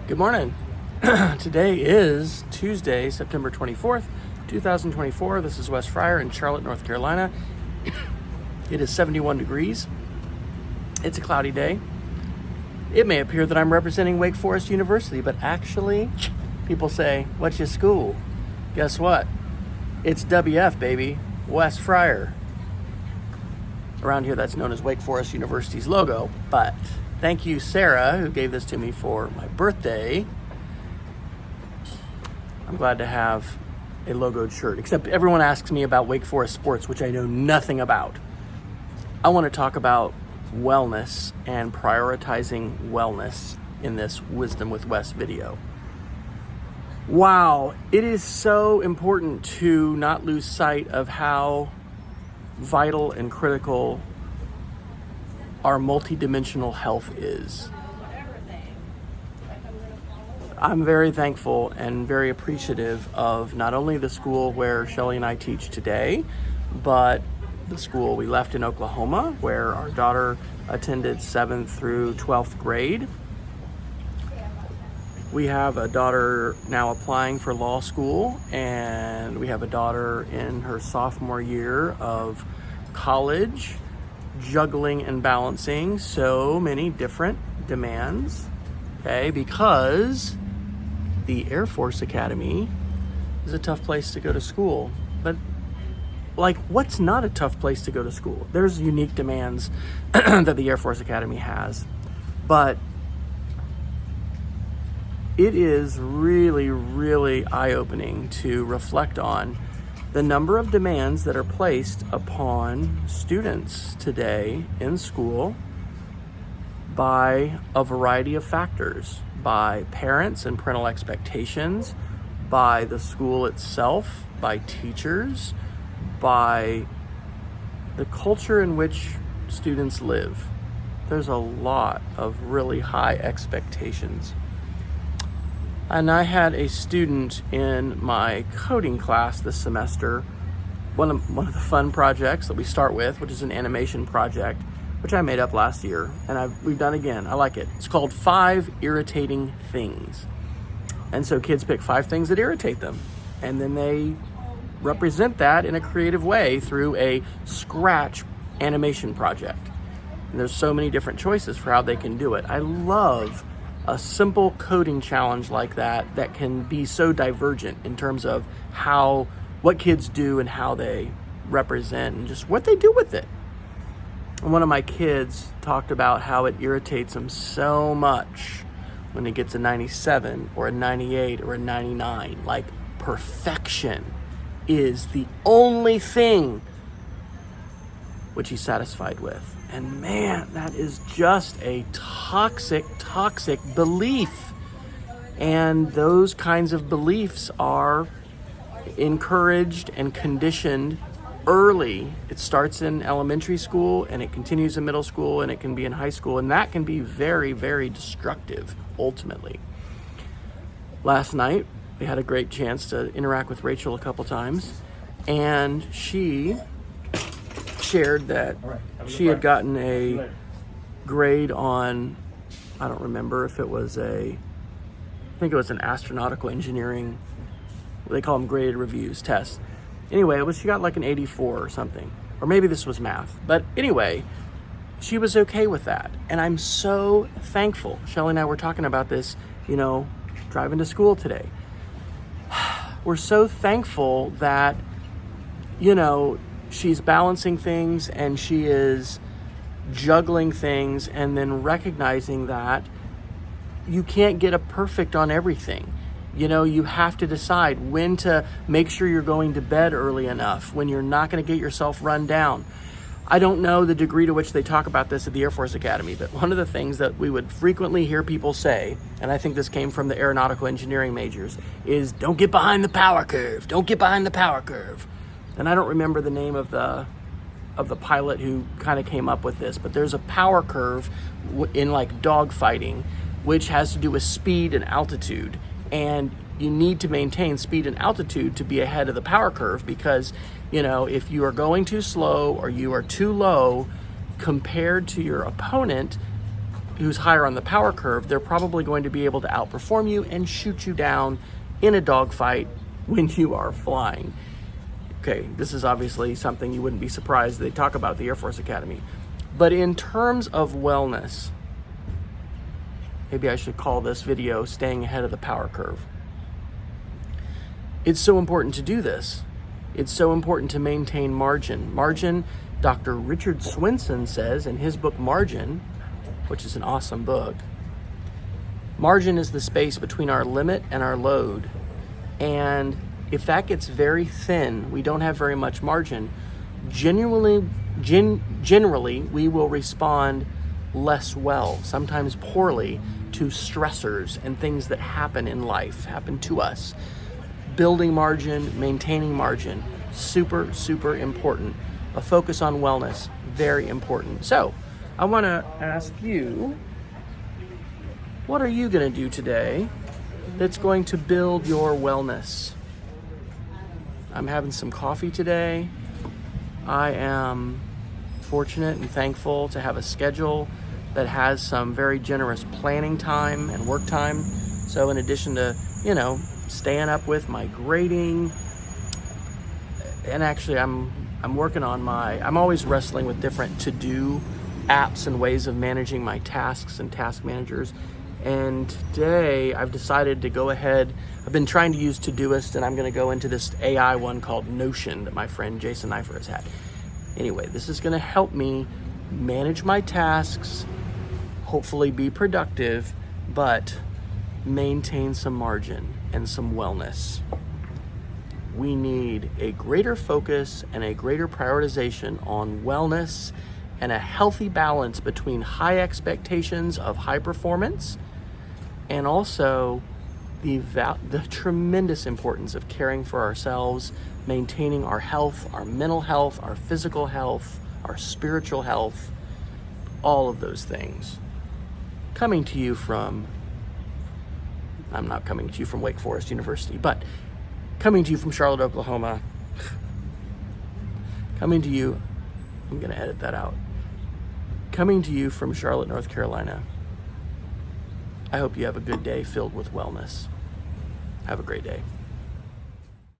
Good morning. Today is Tuesday, September 24th, 2024. This is Wes Fryer in Charlotte, North Carolina. It is 71 degrees. It's a cloudy day. It may appear that I'm representing Wake Forest University, but actually, people say, "What's your school?" Guess what? It's WF, baby. Wes Fryer. Around here, that's known as Wake Forest University's logo, but thank you, Sarah, who gave this to me for my birthday. I'm glad to have a logoed shirt, except everyone asks me about Wake Forest sports, which I know nothing about. I want to talk about wellness and prioritizing wellness in this Wisdom with Wes video. Wow, it is so important to not lose sight of how vital and critical our multidimensional health is. I'm very thankful and very appreciative of not only the school where Shelly and I teach today, but the school we left in Oklahoma, where our daughter attended 7th through 12th grade. We have a daughter now applying for law school, and we have a daughter in her sophomore year of college, juggling and balancing so many different demands, okay, because the Air Force Academy is a tough place to go to school. But what's not a tough place to go to school? There's unique demands that the Air Force Academy has, but it is really, really eye-opening to reflect on the number of demands that are placed upon students today in school by a variety of factors, by parents and parental expectations, by the school itself, by teachers, by the culture in which students live. There's a lot of really high expectations. And I had a student in my coding class this semester, one of the fun projects that we start with, which is an animation project, which I made up last year, and we've done again. I like it. It's called 5 Irritating Things. And so kids pick 5 things that irritate them, and then they represent that in a creative way through a Scratch animation project. And there's so many different choices for how they can do it. I love a simple coding challenge like that can be so divergent in terms of what kids do and how they represent and just what they do with it. And one of my kids talked about how it irritates him so much when he gets a 97 or a 98 or a 99. Like, perfection is the only thing which he's satisfied with. And man, that is just a toxic belief. And those kinds of beliefs are encouraged and conditioned early. It starts in elementary school and it continues in middle school and it can be in high school. And that can be very, very destructive, ultimately. Last night, we had a great chance to interact with Rachel a couple times. And she shared that she had gotten a grade on, I don't remember if it was I think it was an astronautical engineering, they call them graded reviews, tests. Anyway, she got like an 84 or something, or maybe this was math. But anyway, she was okay with that. And I'm so thankful. Shelly and I were talking about this, driving to school today. We're so thankful that, she's balancing things and she is juggling things, and then recognizing that you can't get a perfect on everything. You have to decide when to make sure you're going to bed early enough, when you're not going to get yourself run down. I don't know the degree to which they talk about this at the Air Force Academy, but one of the things that we would frequently hear people say, and I think this came from the aeronautical engineering majors, is don't get behind the power curve. Don't get behind the power curve. And I don't remember the name of the pilot who kind of came up with this, but there's a power curve in like dogfighting, which has to do with speed and altitude. And you need to maintain speed and altitude to be ahead of the power curve, because, if you are going too slow or you are too low compared to your opponent, who's higher on the power curve, they're probably going to be able to outperform you and shoot you down in a dogfight when you are flying. Okay, this is obviously something you wouldn't be surprised they talk about at the Air Force Academy. But in terms of wellness, maybe I should call this video Staying Ahead of the Power Curve. It's so important to do this. It's so important to maintain margin. Margin, Dr. Richard Swenson says in his book Margin, which is an awesome book, margin is the space between our limit and our load. And if that gets very thin, we don't have very much margin, generally we will respond less well, sometimes poorly, to stressors and things that happen in life, happen to us. Building margin, maintaining margin, super, super important. A focus on wellness, very important. So, I want to ask you, what are you going to do today that's going to build your wellness? I'm having some coffee today. I am fortunate and thankful to have a schedule that has some very generous planning time and work time. So in addition to, staying up with my grading, and actually I'm working on I'm always wrestling with different to-do apps and ways of managing my tasks and task managers. And today I've decided to go ahead. I've been trying to use Todoist, and I'm going to go into this AI one called Notion that my friend Jason Neiffer has had. Anyway, this is going to help me manage my tasks, hopefully be productive, but maintain some margin and some wellness. We need a greater focus and a greater prioritization on wellness and a healthy balance between high expectations of high performance and also the tremendous importance of caring for ourselves, maintaining our health, our mental health, our physical health, our spiritual health, all of those things. Coming to you from, I'm not coming to you from Wake Forest University, but coming to you from Charlotte, Oklahoma. Coming to you, I'm going to edit that out. Coming to you from Charlotte, North Carolina. I hope you have a good day filled with wellness. Have a great day.